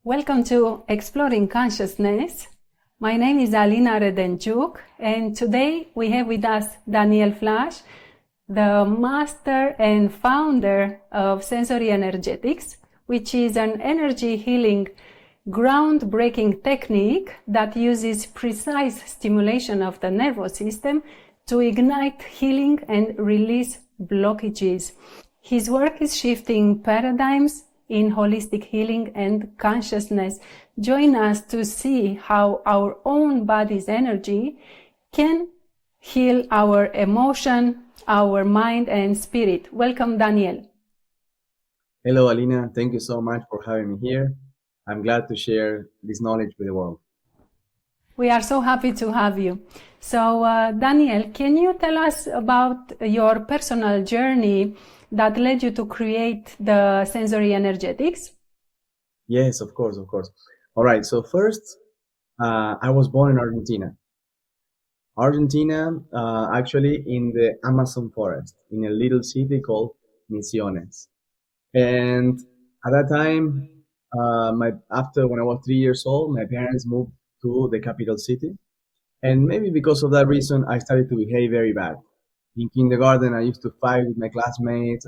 Welcome to Exploring Consciousness. My name is Alina Redenchuk, and today we have with us Daniel Flash, the master and founder of Sensory Energetics, which is an energy healing groundbreaking technique that uses precise stimulation of the nervous system to ignite healing and release blockages. His work is shifting paradigms in holistic healing and consciousness. Join us to see how our own body's energy can heal our emotion, our mind and spirit. Welcome, Daniel. Hello, Alina. Thank you so much for having me here. I'm glad to share this knowledge with the world. We are so happy to have you. So, Daniel, can you tell us about your personal journey that led you to create the Sensory Energetics? Yes, of course. All right. So first, I was born in Argentina. Actually in the Amazon forest, in a little city called Misiones. And at that time, when I was 3 years old, my parents moved to the capital city. And maybe because of that reason, I started to behave very bad. In kindergarten, I used to fight with my classmates.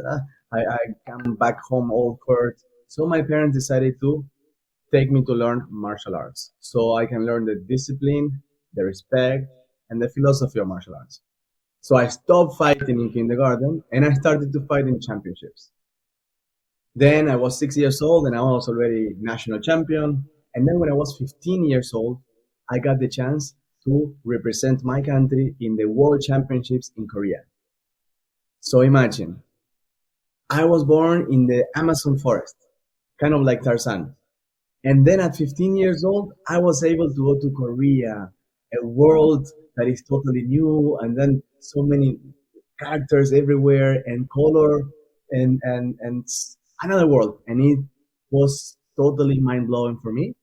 I come back home all hurt. So my parents decided to take me to learn martial arts, so I can learn the discipline, the respect, and the philosophy of martial arts. So I stopped fighting in kindergarten, and I started to fight in championships. Then I was 6 years old, and I was already national champion. And then when I was 15 years old, I got the chance to represent my country in the World Championships in Korea. So imagine, I was born in the Amazon forest, kind of like Tarzan. And then at 15 years old, I was able to go to Korea, a world that is totally new, and then so many characters everywhere and color and another world. And it was totally mind-blowing for me.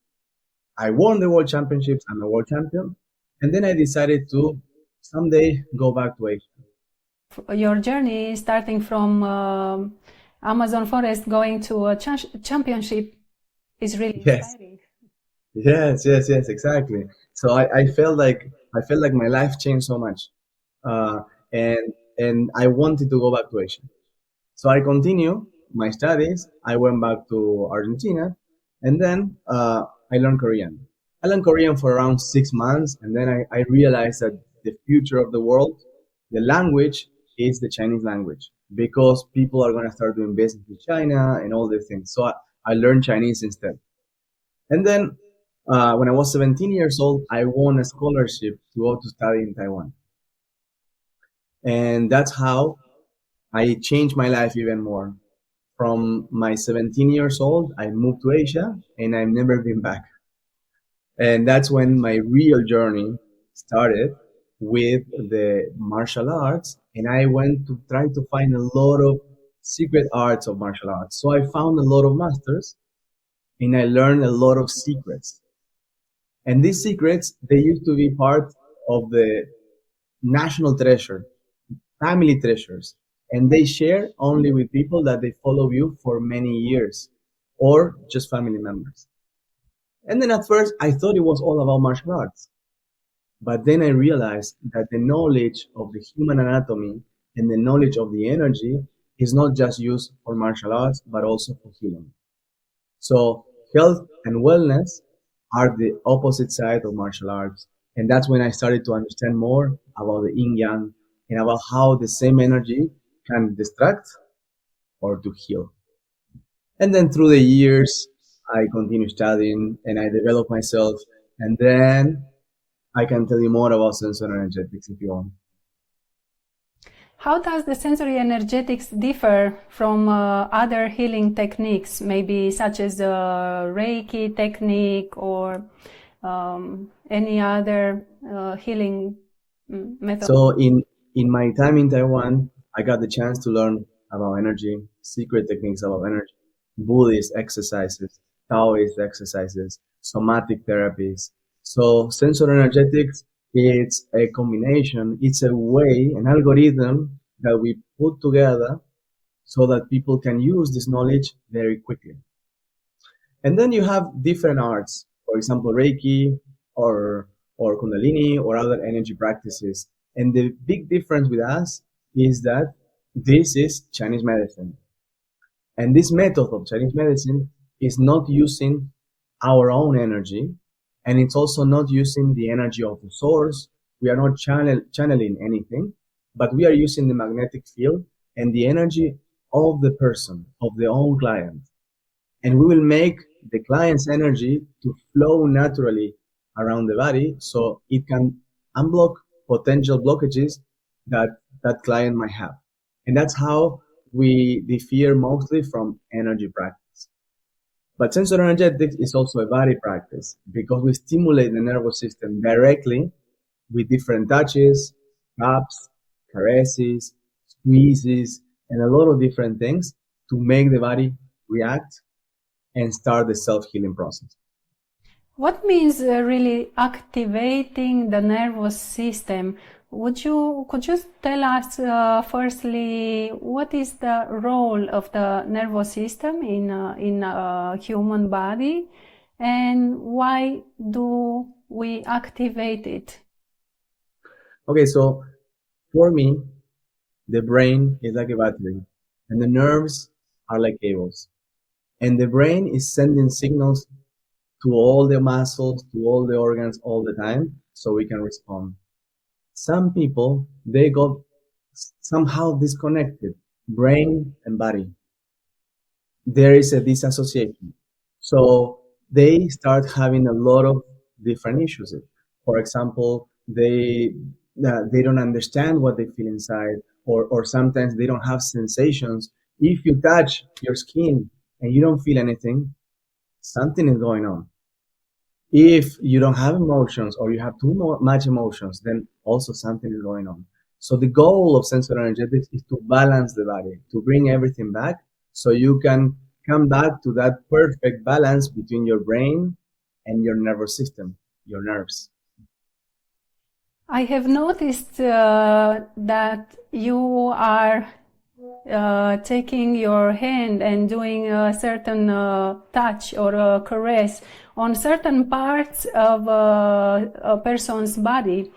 I won the World Championships, I'm a world champion. And then I decided to someday go back to Asia. Your journey starting from Amazon forest going to a championship is really exciting. Yes, exactly. So I felt like my life changed so much, and I wanted to go back to Asia. So I continued my studies. I went back to Argentina, and then I learned Korean. I learned Korean for around 6 months, and then I realized that the future of the world, the language, is the Chinese language, because people are going to start doing business with China and all these things. So I learned Chinese instead. And then when I was 17 years old, I won a scholarship to go to study in Taiwan. And that's how I changed my life even more. From my 17 years old, I moved to Asia, and I've never been back. And that's when my real journey started with the martial arts. And I went to try to find a lot of secret arts of martial arts. So I found a lot of masters, and I learned a lot of secrets. And these secrets, they used to be part of the national treasure, family treasures. And they share only with people that they follow you for many years, or just family members. And then at first, I thought it was all about martial arts. But then I realized that the knowledge of the human anatomy and the knowledge of the energy is not just used for martial arts, but also for healing. So health and wellness are the opposite side of martial arts. And that's when I started to understand more about the yin-yang and about how the same energy can distract or to heal. And then through the years, I continued studying and I developed myself. And then I can tell you more about sensory energetics if you want. How does the sensory energetics differ from other healing techniques, maybe such as the Reiki technique or any other healing method? So in my time in Taiwan, I got the chance to learn about energy, secret techniques about energy, Buddhist exercises, Taoist exercises, somatic therapies. So sensory energetics, it's a combination, it's a way, an algorithm that we put together so that people can use this knowledge very quickly. And then you have different arts, for example, Reiki or Kundalini or other energy practices. And the big difference with us is that this is Chinese medicine. And this method of Chinese medicine is not using our own energy, and it's also not using the energy of the source. We are not channeling anything, but we are using the magnetic field and the energy of the person, of the own client. And we will make the client's energy to flow naturally around the body so it can unblock potential blockages that that client might have. And that's how we differ mostly from energy practice. But sensory energetics is also a body practice because we stimulate the nervous system directly with different touches, taps, caresses, squeezes, and a lot of different things to make the body react and start the self-healing process. What means really activating the nervous system? Could you tell us firstly what is the role of the nervous system in a human body, and why do we activate it? Okay, so for me, the brain is like a battery, and the nerves are like cables. And the brain is sending signals to all the muscles, to all the organs all the time, so we can respond. Some people, they got somehow disconnected, brain and body. There is a disassociation. So they start having a lot of different issues. For example, they don't understand what they feel inside, or sometimes they don't have sensations. If you touch your skin and you don't feel anything, something is going on. If you don't have emotions or you have too much emotions, then also something is going on. So the goal of sensory energetics is to balance the body, to bring everything back so you can come back to that perfect balance between your brain and your nervous system, your nerves. I have noticed that you are taking your hand and doing a certain touch or a caress on certain parts of a person's body.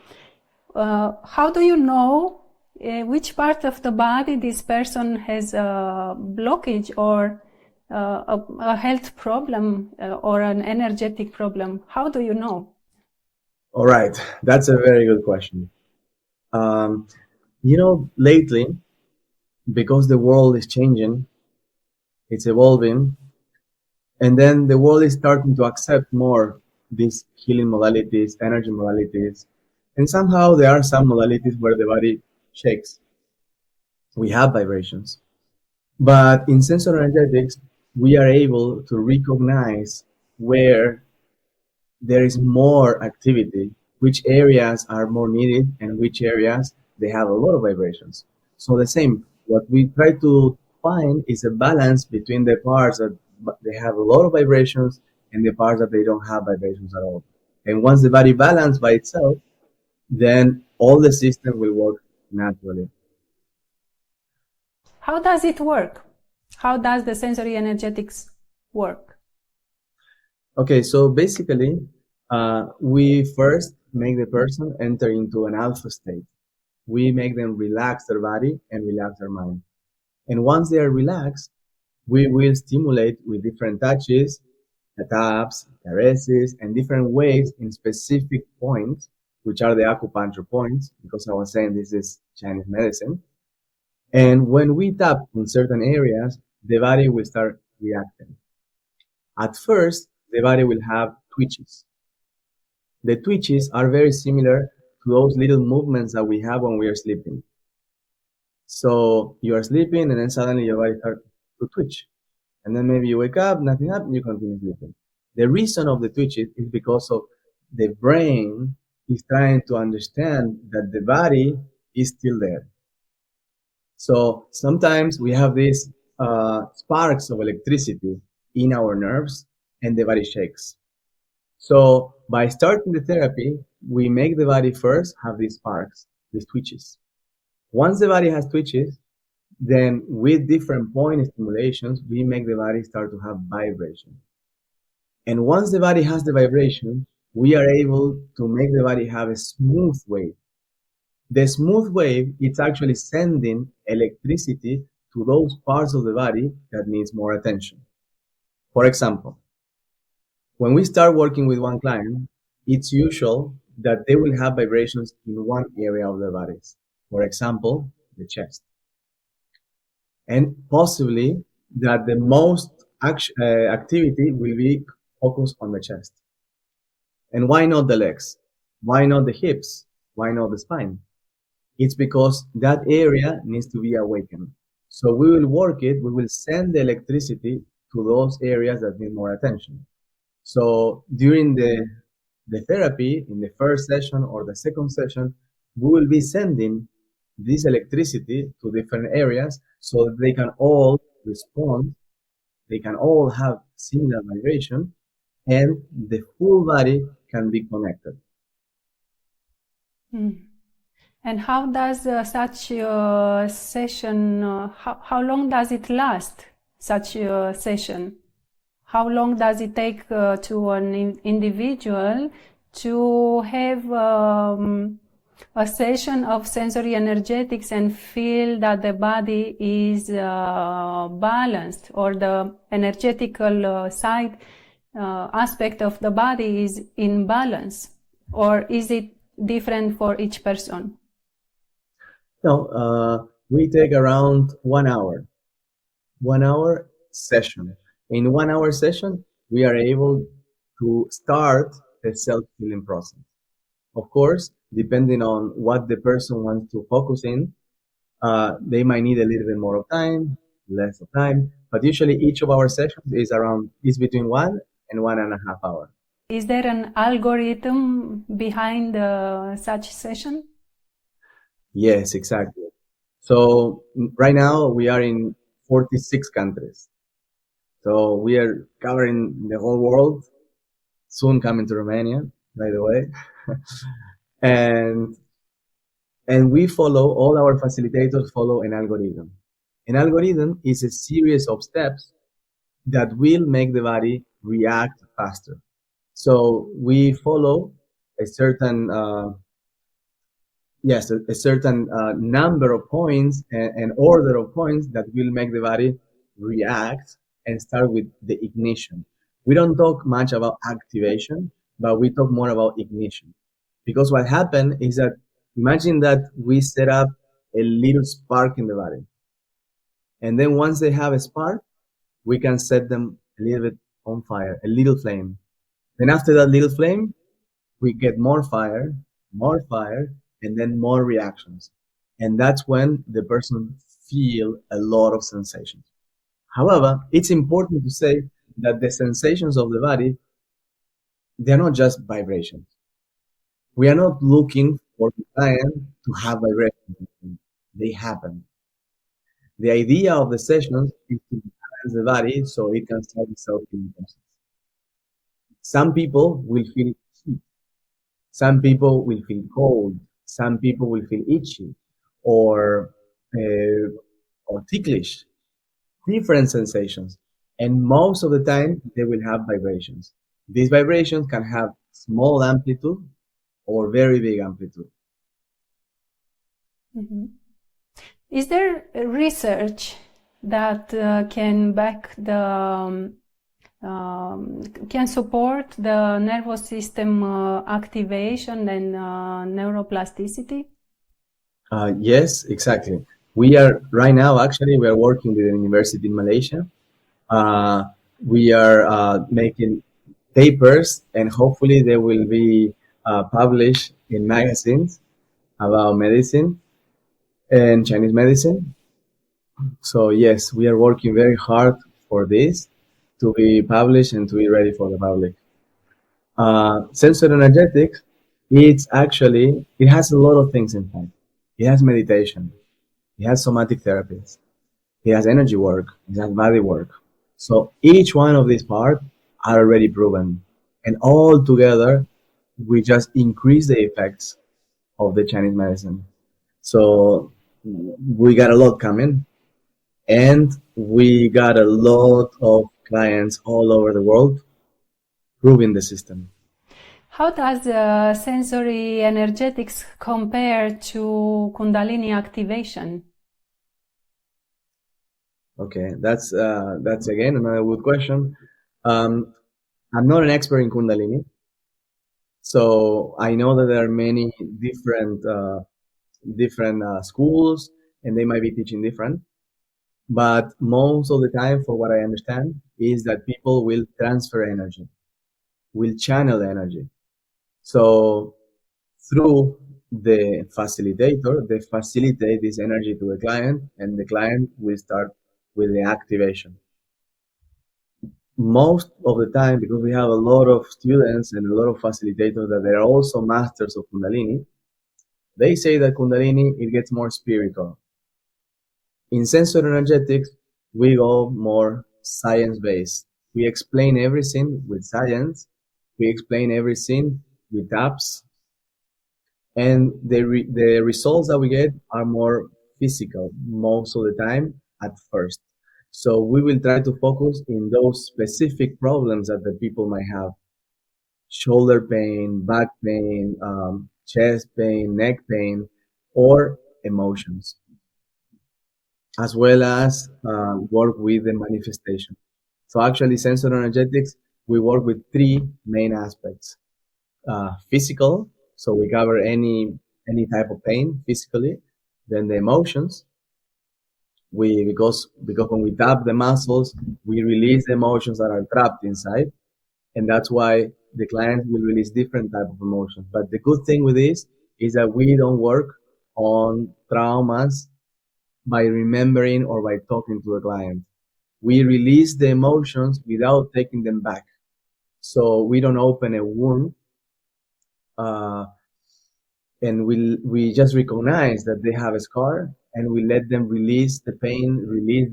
How do you know which part of the body this person has a blockage or a health problem or an energetic problem? How do you know? All right, that's a very good question. Lately, because the world is changing, it's evolving, and then the world is starting to accept more these healing modalities, energy modalities, and somehow there are some modalities where the body shakes. We have vibrations. But in sensory energetics, we are able to recognize where there is more activity, which areas are more needed, and which areas they have a lot of vibrations. So the same, what we try to find is a balance between the parts that they have a lot of vibrations and the parts that they don't have vibrations at all. And once the body balances by itself, then all the system will work naturally. How does it work? How does the sensory energetics work? Okay, so basically, we first make the person enter into an alpha state. We make them relax their body and relax their mind. And once they are relaxed, we will stimulate with different touches, taps, caresses, and different ways in specific points, which are the acupuncture points, because I was saying this is Chinese medicine. And when we tap in certain areas, the body will start reacting. At first, the body will have twitches. The twitches are very similar to those little movements that we have when we are sleeping. So you are sleeping and then suddenly your body starts to twitch. And then maybe you wake up, nothing happened, you continue sleeping. The reason of the twitches is because of the brain is trying to understand that the body is still there. So sometimes we have these sparks of electricity in our nerves and the body shakes. So by starting the therapy, we make the body first have these sparks, these twitches. Once the body has twitches, then with different point stimulations, we make the body start to have vibration. And once the body has the vibration, we are able to make the body have a smooth wave. The smooth wave, it's actually sending electricity to those parts of the body that needs more attention. For example, when we start working with one client, it's usual that they will have vibrations in one area of their bodies. For example, the chest. And possibly that the most activity will be focused on the chest. And why not the legs? Why not the hips? Why not the spine? It's because that area needs to be awakened. So we will work it, we will send the electricity to those areas that need more attention. So during the therapy, in the first session or the second session, we will be sending this electricity to different areas so that they can all respond, they can all have similar vibration, and the full body can be connected. And how does such session, how long does it last, such a session? How long does it take to an individual to have a session of sensory energetics and feel that the body is balanced, or the energetical side aspect of the body is in balance? Or is it different for each person? No, we take around 1 hour. 1 hour session. In 1 hour session, we are able to start the self-healing process. Of course, depending on what the person wants to focus in, they might need a little bit more of time, less of time, but usually each of our sessions is between 1 and 1.5 hours. Is there an algorithm behind such session? Yes, exactly. So right now we are in 46 countries. So we are covering the whole world, soon coming to Romania, by the way. and we follow, all our facilitators follow an algorithm. An algorithm is a series of steps that will make the body react faster. So we follow a certain a certain number of points and order of points that will make the body react and start with the ignition. We don't talk much about activation, but we talk more about ignition. Because what happened is that, imagine that we set up a little spark in the body. And then once they have a spark, we can set them a little bit on fire, a little flame. Then after that little flame, we get more fire, and then more reactions. And that's when the person feel a lot of sensations. However, it's important to say that the sensations of the body, they're not just vibrations. We are not looking for the client to have vibrations. They happen. The idea of the sessions is to balance the body so it can start the self-healing process. Some people will feel heat. Some people will feel cold. Some people will feel itchy or ticklish. Different sensations. And most of the time, they will have vibrations. These vibrations can have small amplitude or very big amplitude. Mm-hmm. Is there research that can back the can support the nervous system activation and neuroplasticity? Yes, exactly. We are right now, actually, we are working with a university in Malaysia. We are making papers, and hopefully they will be published in magazines about medicine and Chinese medicine. So yes, we are working very hard for this to be published and to be ready for the public. Sensory energetics, it has a lot of things in fact. It has meditation, it has somatic therapies, it has energy work, it has body work. So each one of these parts are already proven, and all together we just increase the effects of the Chinese medicine. So we got a lot coming, and we got a lot of clients all over the world. improving the system. How does sensory energetics compare to Kundalini activation? Okay, that's again another good question. I'm not an expert in Kundalini, so I know that there are many different schools, and they might be teaching different. But most of the time, for what I understand, is that people will transfer energy, will channel energy. So through the facilitator, they facilitate this energy to the client, and the client will start with the activation. Most of the time, because we have a lot of students and a lot of facilitators that they're also masters of Kundalini, they say that Kundalini, it gets more spiritual. In sensory energetics, we go more science-based. We explain everything with science. We explain everything with apps. And the results that we get are more physical most of the time at first. So we will try to focus in those specific problems that the people might have. Shoulder pain, back pain, chest pain, neck pain, or emotions. As well as work with the manifestation. So actually, sensory energetics, we work with three main aspects. Physical, so we cover any type of pain physically. Then the emotions, because when we tap the muscles, we release the emotions that are trapped inside, and that's why the client will release different type of emotions. But the good thing with this is that we don't work on traumas by remembering or by talking to the client. We release the emotions without taking them back. So we don't open a wound, and we just recognize that they have a scar, and we let them release the pain, release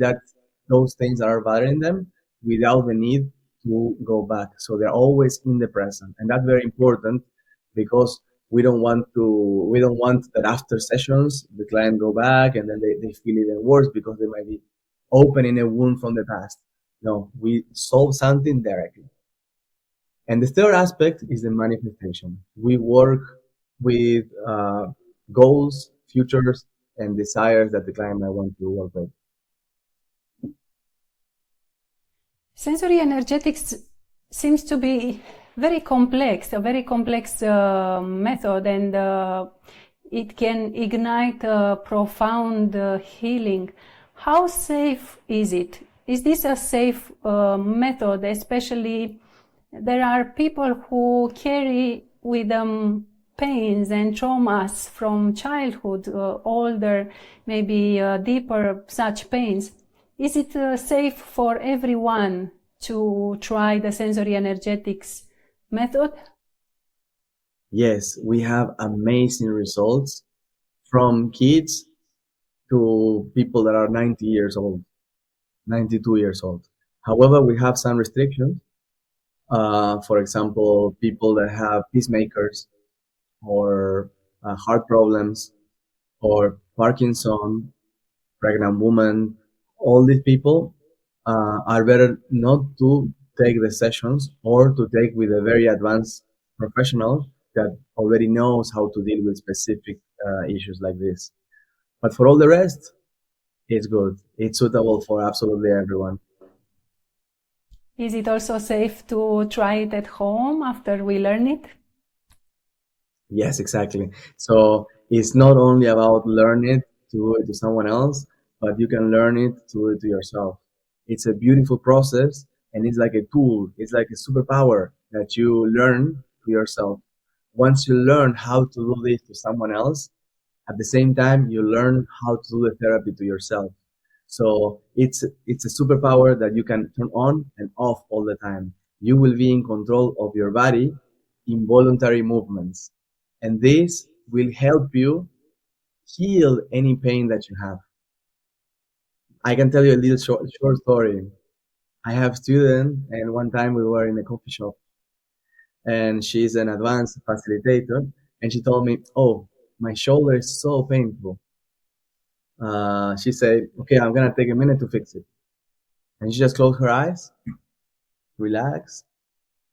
those things that are bothering them without the need to go back. So they're always in the present, and that's very important because we don't want that after sessions the client go back and then they feel even worse because they might be opening a wound from the past. No, we solve something directly. And the third aspect is the manifestation. We work with goals, futures, and desires that the client might want to work with. Sensory energetics seems to be a very complex method, and it can ignite profound healing. How safe is it? Is this a safe method? Especially, there are people who carry with them pains and traumas from childhood, older, maybe deeper such pains. Is it safe for everyone to try the sensory energetics method? Yes, we have amazing results from kids to people that are 90 years old, 92 years old. However, we have some restrictions. For example, people that have pacemakers or heart problems or Parkinson, pregnant women, all these people are better not to take the sessions or to take with a very advanced professional that already knows how to deal with specific issues like this. But for all the rest, it's good. It's suitable for absolutely everyone. Is it also safe to try it at home after we learn it? Yes, exactly. So it's not only about learning it to do it to someone else, but you can learn it to do it to yourself. It's a beautiful process, and it's like a tool. It's like a superpower that you learn to yourself. Once you learn how to do this to someone else, at the same time, you learn how to do the therapy to yourself. So it's a superpower that you can turn on and off all the time. You will be in control of your body in voluntary movements. And this will help you heal any pain that you have. I can tell you a little short story. I have a student, and one time we were in a coffee shop, and she's an advanced facilitator, and she told me, "Oh, my shoulder is so painful." She said, "Okay, I'm gonna take a minute to fix it." And she just closed her eyes, relax,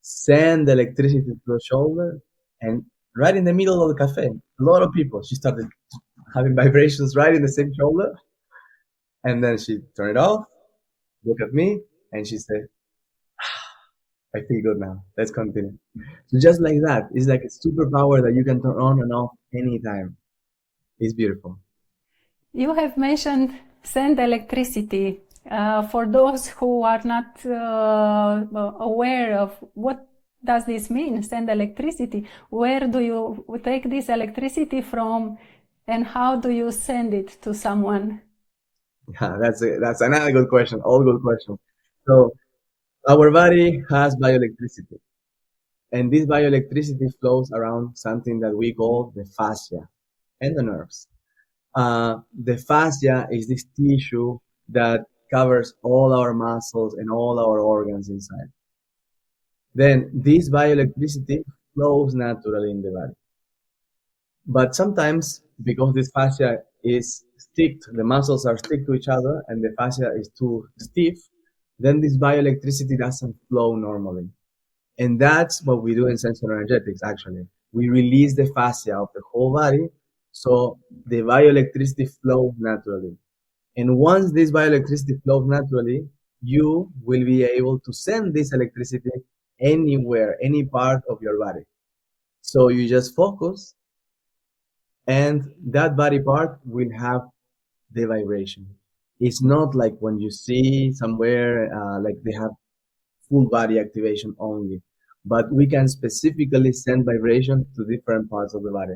send electricity to the shoulder, and right in the middle of the cafe, a lot of people, she started having vibrations right in the same shoulder, and then she turned it off, looked at me, and she said, I feel good now. Let's continue. So just like that, it's like a superpower that you can turn on and off anytime. It's beautiful. You have mentioned send electricity. For those who are not aware of what does this mean, send electricity, where do you take this electricity from and how do you send it to someone? Yeah, that's another good question. All good questions. So our body has bioelectricity, and this bioelectricity flows around something that we call the fascia and the nerves. The fascia is this tissue that covers all our muscles and all our organs inside. Then this bioelectricity flows naturally in the body. But sometimes, because this fascia is sticked, the muscles are stick to each other and the fascia is too stiff, then this bioelectricity doesn't flow normally. And that's what we do in sensory energetics, actually. We release the fascia of the whole body so the bioelectricity flows naturally. And once this bioelectricity flows naturally, you will be able to send this electricity anywhere, any part of your body. So you just focus, and that body part will have the vibration. It's not like when you see somewhere like they have full body activation only, but we can specifically send vibration to different parts of the body.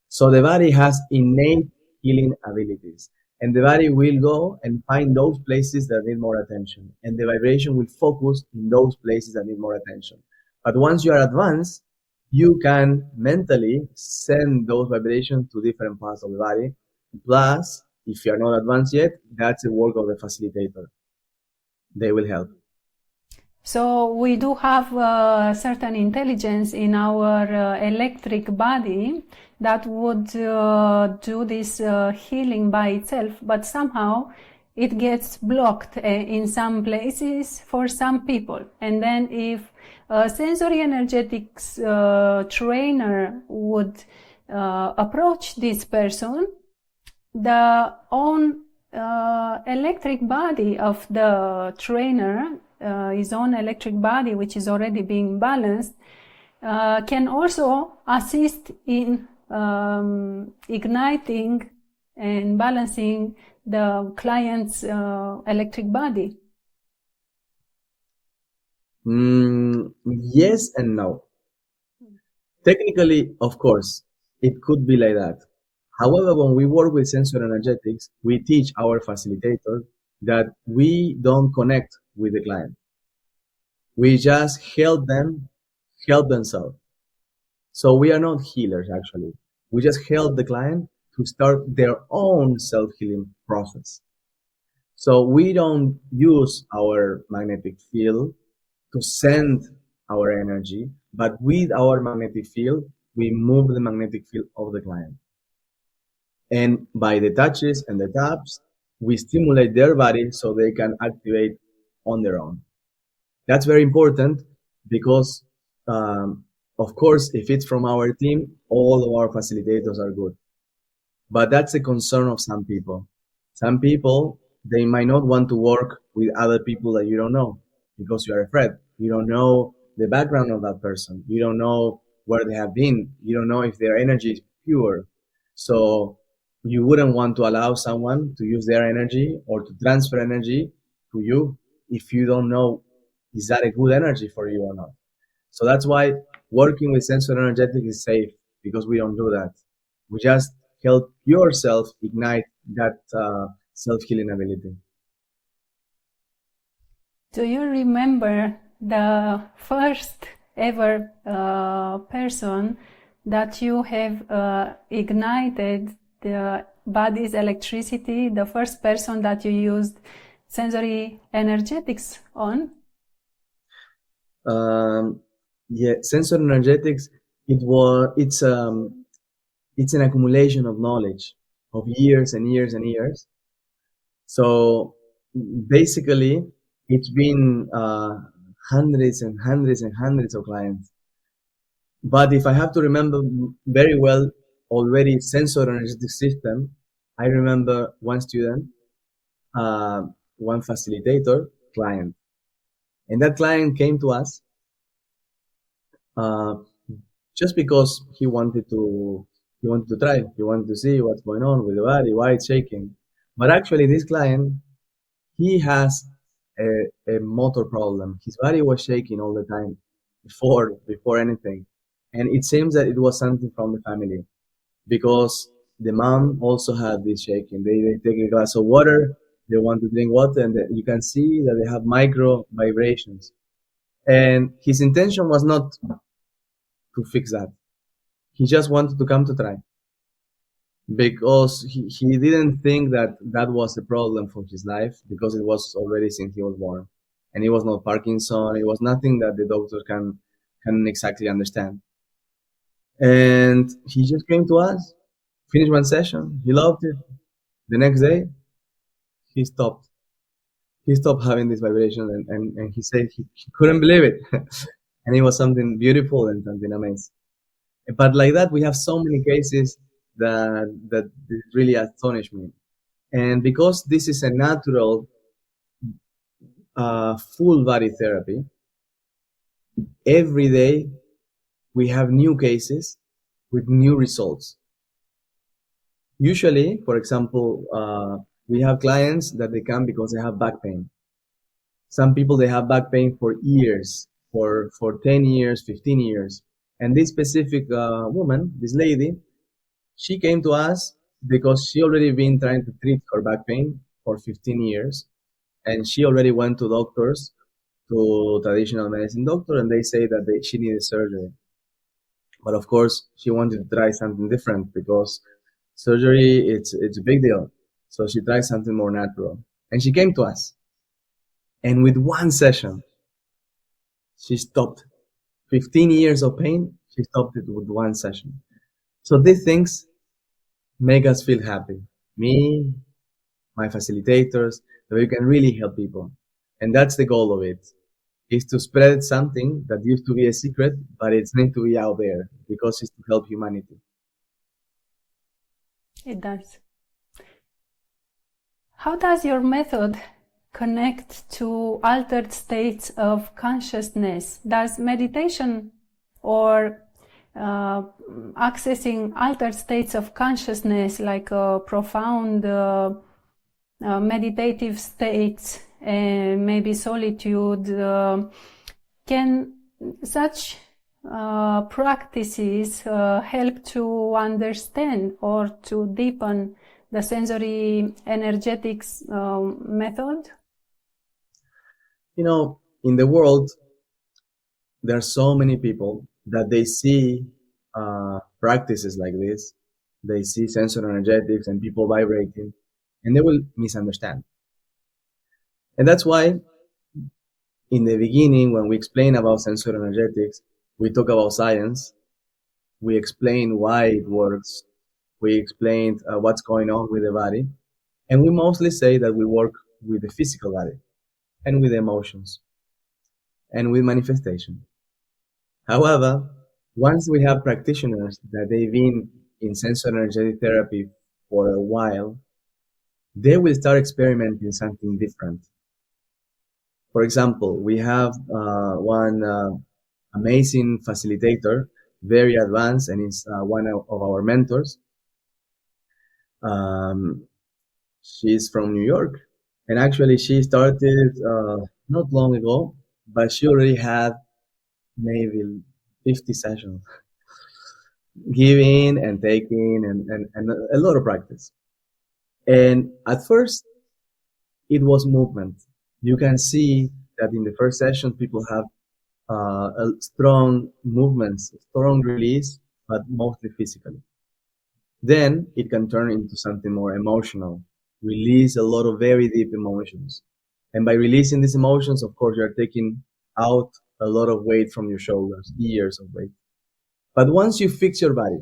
So the body has innate healing abilities, and the body will go and find those places that need more attention, and the vibration will focus in those places that need more attention. But once you are advanced, you can mentally send those vibrations to different parts of the body. Plus, if you are not advanced yet, that's the work of the facilitator. They will help. So we do have a certain intelligence in our electric body that would do this healing by itself, but somehow it gets blocked in some places for some people. And then if a sensory energetics trainer would approach this person, the own electric body of the trainer, his own electric body, which is already being balanced, can also assist in igniting and balancing the client's electric body. Yes and no. Technically, of course, it could be like that. However, when we work with sensory energetics, we teach our facilitator that we don't connect with the client. We just help them help themselves. So we are not healers, actually. We just help the client to start their own self-healing process. So we don't use our magnetic field to send our energy, but with our magnetic field, we move the magnetic field of the client. And by the touches and the taps, we stimulate their body so they can activate on their own. That's very important because, of course, if it's from our team, all of our facilitators are good. But that's a concern of some people. Some people, they might not want to work with other people that you don't know because you are afraid. You don't know the background of that person. You don't know where they have been. You don't know if their energy is pure. So you wouldn't want to allow someone to use their energy or to transfer energy to you if you don't know, is that a good energy for you or not? So that's why working with sensory energetic is safe, because we don't do that. We just help yourself ignite that self-healing ability. Do you remember the first ever person that you have ignited the body's electricity, the first person that you used sensory energetics on? Yeah, sensory energetics, it's an accumulation of knowledge of years and years and years. So basically, it's been hundreds and hundreds and hundreds of clients. But if I have to remember very well already sensory energetic system, I remember one student, one facilitator client. And that client came to us just because he wanted to try, he wanted to see what's going on with the body, why it's shaking. But actually this client, he has a motor problem. His body was shaking all the time before anything. And it seems that it was something from the family, because the mom also had this shaking. They take a glass of water, they want to drink water, and you can see that they have micro vibrations. And his intention was not to fix that. He just wanted to come to try, because he didn't think that that was a problem for his life, because it was already since he was born. And it was not Parkinson, it was nothing that the doctor can exactly understand. And he just came to us, finished one session, he loved it. The next day, he stopped. He stopped having this vibration, and he said he couldn't believe it. And it was something beautiful and something amazing. But like that, we have so many cases that really astonish me. And because this is a natural full body therapy, every day we have new cases with new results. Usually, for example, we have clients that they come because they have back pain. Some people, they have back pain for years, for 10 years, 15 years. And this specific woman, this lady, she came to us because she already been trying to treat her back pain for 15 years. And she already went to doctors, to traditional medicine doctor, and they say that she needed surgery. But of course, she wanted to try something different, because surgery, it's a big deal. So she tried something more natural. And she came to us. And with one session, she stopped 15 years of pain. She stopped it with one session. So these things make us feel happy. Me, my facilitators, that we can really help people. And that's the goal of it, is to spread something that used to be a secret, but it's meant to be out there, because it's to help humanity. It does. How does your method connect to altered states of consciousness? Does meditation or accessing altered states of consciousness, like profound meditative states, maybe solitude, can such practices help to understand or to deepen the sensory energetics method? You know, in the world, there are so many people that they see practices like this. They see sensory energetics and people vibrating, and they will misunderstand. And that's why in the beginning, when we explain about sensory energetics, we talk about science. We explain why it works. We explained what's going on with the body. And we mostly say that we work with the physical body and with emotions and with manifestation. However, once we have practitioners that they've been in sensory energetic therapy for a while, they will start experimenting something different. For example, we have one amazing facilitator, very advanced, and is one of our mentors. She's from New York, and actually she started not long ago, but she already had maybe 50 sessions, giving and taking, and a lot of practice. And at first, it was movement. You can see that in the first session, people have a strong movements, strong release, but mostly physically. Then it can turn into something more emotional, release a lot of very deep emotions. And by releasing these emotions, of course, you're taking out a lot of weight from your shoulders, years of weight. But once you fix your body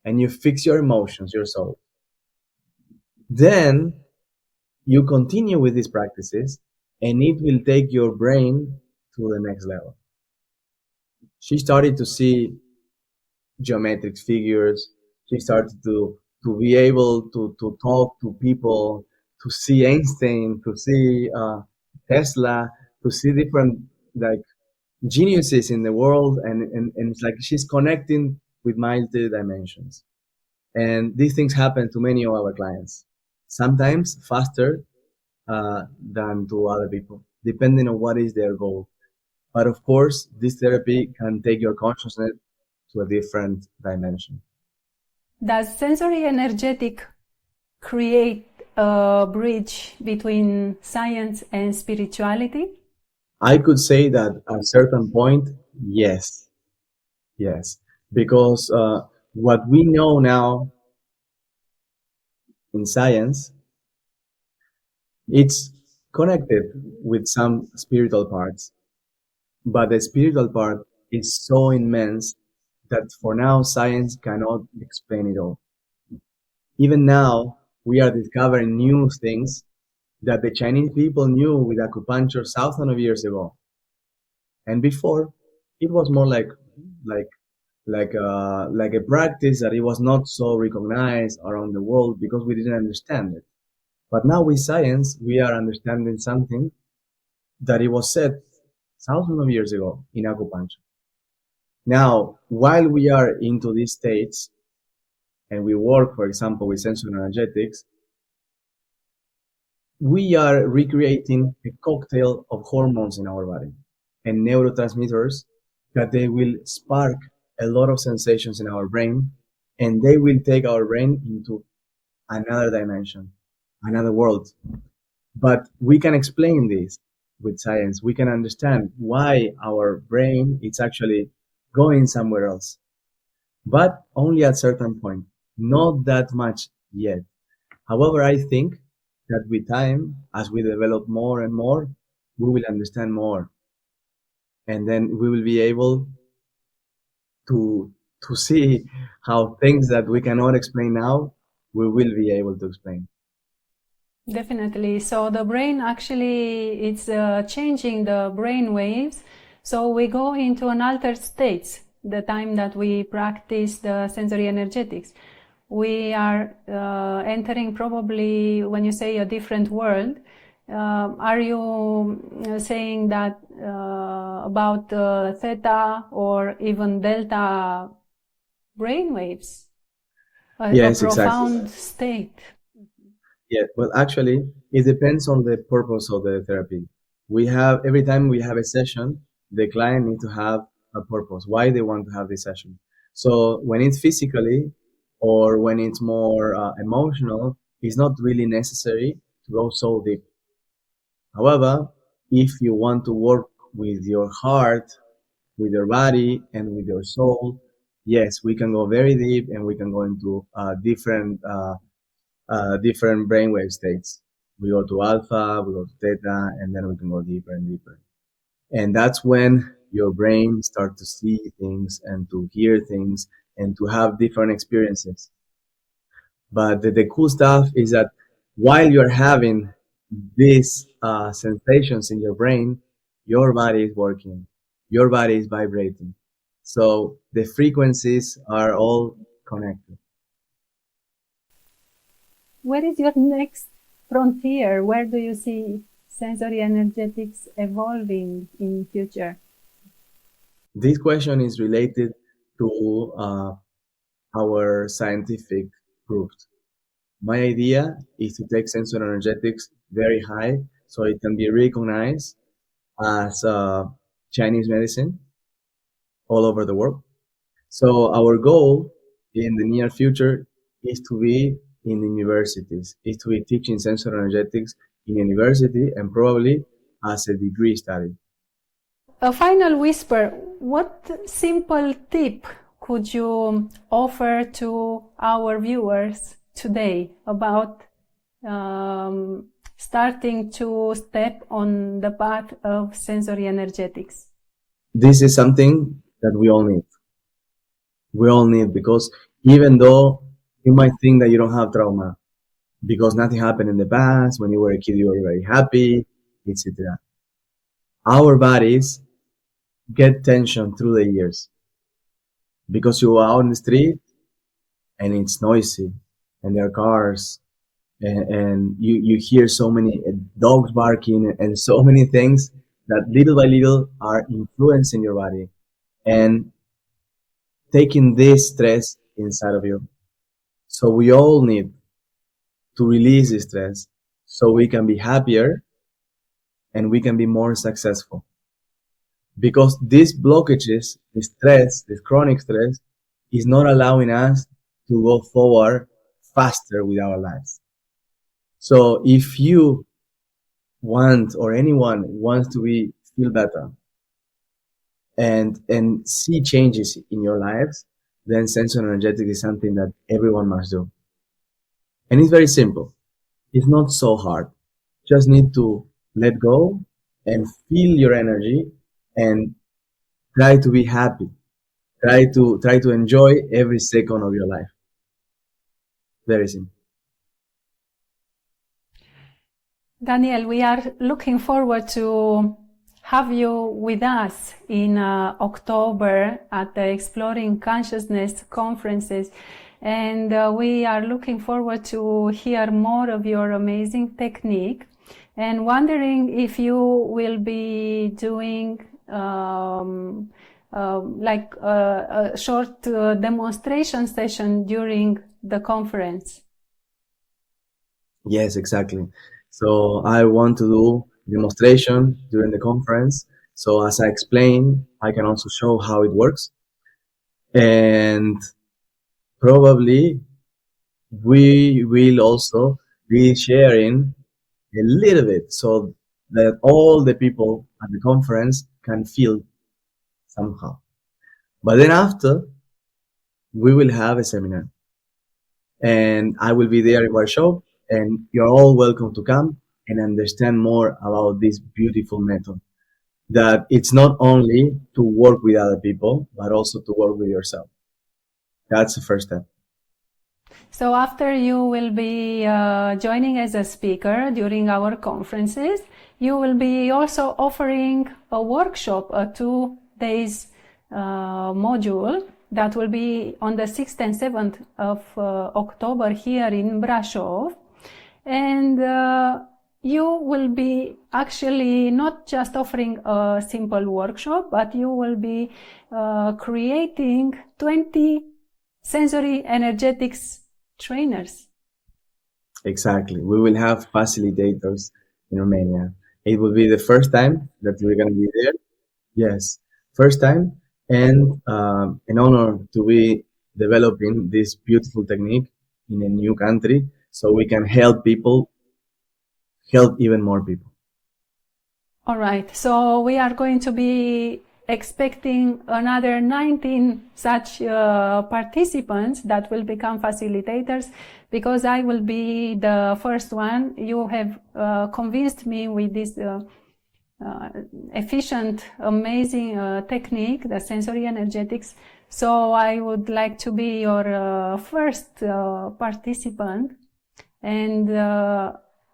and you fix your emotions, your soul, then you continue with these practices, and it will take your brain to the next level. She started to see geometric figures. She started to be able to talk to people, to see Einstein, to see Tesla, to see different like geniuses in the world, and it's like she's connecting with multi-dimensions. And these things happen to many of our clients, sometimes faster than to other people, depending on what is their goal. But of course, this therapy can take your consciousness to a different dimension. Does sensory energetic create a bridge between science and spirituality? I could say that at a certain point, yes. Yes. Because what we know now in science, it's connected with some spiritual parts. But the spiritual part is so immense that for now science cannot explain it all. Even now, we are discovering new things that the Chinese people knew with acupuncture thousands of years ago. And before, it was more like a practice that it was not so recognized around the world because we didn't understand it. But now with science, we are understanding something that it was said thousands of years ago in acupuncture. Now, while we are into these states and we work, for example, with sensory energetics, we are recreating a cocktail of hormones in our body and neurotransmitters that they will spark a lot of sensations in our brain, and they will take our brain into another dimension, another world. But we can explain this with science. We can understand why our brain is actually going somewhere else, but only at a certain point, not that much yet. However, I think that with time, as we develop more and more, we will understand more. And then we will be able to see how things that we cannot explain now, we will be able to explain. Definitely. So the brain actually, it's changing the brain waves. So we go into an altered state the time that we practice the sensory energetics. We are entering probably, when you say a different world, are you saying that about theta or even delta brainwaves? Yes, a profound exactly. state. Yeah, well, actually, it depends on the purpose of the therapy. Every time we have a session, the client needs to have a purpose, why they want to have this session. So when it's physically or when it's more emotional, it's not really necessary to go so deep. However, if you want to work with your heart, with your body, and with your soul, yes, we can go very deep and we can go into different brainwave states. We go to alpha, we go to theta, and then we can go deeper and deeper. And that's when your brain starts to see things and to hear things and to have different experiences. But the cool stuff is that while you're having these sensations in your brain, your body is working, your body is vibrating. So the frequencies are all connected. Where is your next frontier? Where do you see sensory energetics evolving in future? This question is related to our scientific proofs. My idea is to take sensory energetics very high so it can be recognized as Chinese medicine all over the world. So our goal in the near future is to be in universities, is to be teaching sensory energetics in university and probably as a degree study. A final whisper, what simple tip could you offer to our viewers today about starting to step on the path of sensory energetics? This is something that we all need. We all need, because even though you might think that you don't have trauma because nothing happened in the past, when you were a kid you were very happy, etc. Our bodies get tension through the years because you are out in the street and it's noisy and there are cars and you hear so many dogs barking and so many things that little by little are influencing your body and taking this stress inside of you. So we all need to release this stress so we can be happier and we can be more successful. Because these blockages, the stress, this chronic stress, is not allowing us to go forward faster with our lives. So if you want, or anyone wants to feel better and see changes in your lives, then sensory energetic is something that everyone must do. And it's very simple. It's not so hard. Just need to let go and feel your energy and try to be happy. Try to enjoy every second of your life. Very simple. Daniel, we are looking forward to have you with us in October at the Exploring Consciousness conferences, and we are looking forward to hear more of your amazing technique, and wondering if you will be doing like a short demonstration session during the conference. Yes, exactly. So I want to do demonstration during the conference. So as I explain, I can also show how it works. And probably we will also be sharing a little bit so that all the people at the conference can feel somehow. But then after, we will have a seminar. And I will be there in workshop, and you're all welcome to come and understand more about this beautiful method. That it's not only to work with other people, but also to work with yourself. That's the first step. So after you will be joining as a speaker during our conferences, you will be also offering a workshop, a 2 days module that will be on the 6th and 7th of October here in Brașov. And you will be actually not just offering a simple workshop, but you will be creating 20 sensory energetics trainers. Exactly. We will have facilitators in Romania. It will be the first time that we're going to be there. Yes, first time. And an honor to be developing this beautiful technique in a new country so we can help people, help even more people. All right. So we are going to be expecting another 19 such participants that will become facilitators, because I will be the first one. You have convinced me with this efficient, amazing technique, the sensory energetics. So I would like to be your first participant, and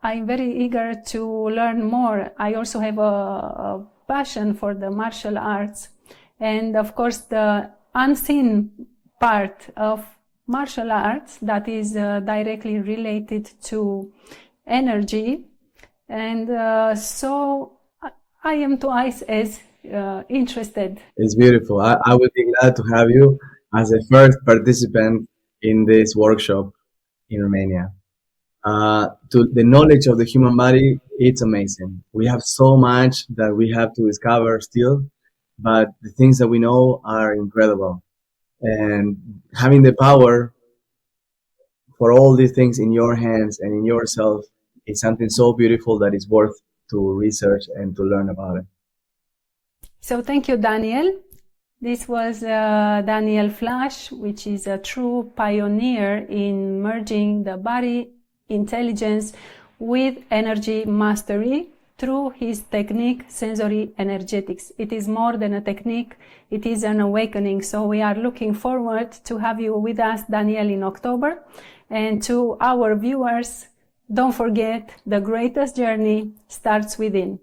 I'm very eager to learn more. I also have a passion for the martial arts, and of course the unseen part of martial arts that is directly related to energy, and so I am twice as interested. It's beautiful. I would be glad to have you as a first participant in this workshop in Romania. To the knowledge of the human body, it's amazing. We have so much that we have to discover still, but the things that we know are incredible. And having the power for all these things in your hands and in yourself is something so beautiful that it's worth to research and to learn about it. So thank you, Daniel. This was Daniel Flash, which is a true pioneer in merging the body intelligence with energy mastery through his technique, sensory energetics. It is more than a technique, it is an awakening. So we are looking forward to have you with us, Daniel, in October. And to our viewers, don't forget, the greatest journey starts within.